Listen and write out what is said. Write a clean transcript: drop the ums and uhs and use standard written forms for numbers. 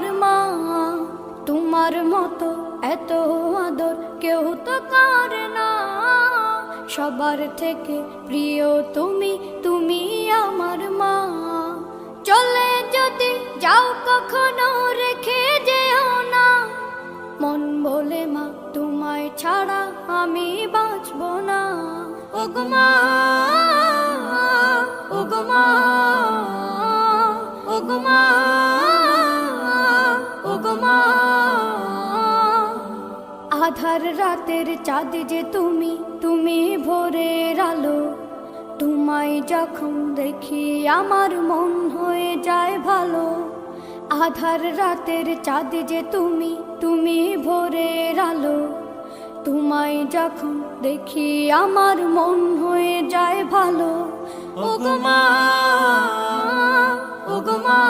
আমার মা। তোমার মতো এত আদর কেউ তো করে না, সবার থেকে প্রিয় তুমি, তুমি আমার মা। চলে যদি যাও কখনো রেখে যেও না, মন বলে মা তোমায় ছাড়া আমি বাঁচব না। ওগো মা, ওগো মা, ওগো মা, ওগো মা। আধার রাতের চাঁদ যে তুমি, তুমি ভোরের আলো। তোমায় যখন দেখি আমার মন হয়ে যায় ভালো। আধার রাতের চাঁদ যে তুমি, তুমি ভোরের আলো। তোমায় যখন দেখি আমার মন হয়ে যায় ভালো। ওগো মা, ওগো মা।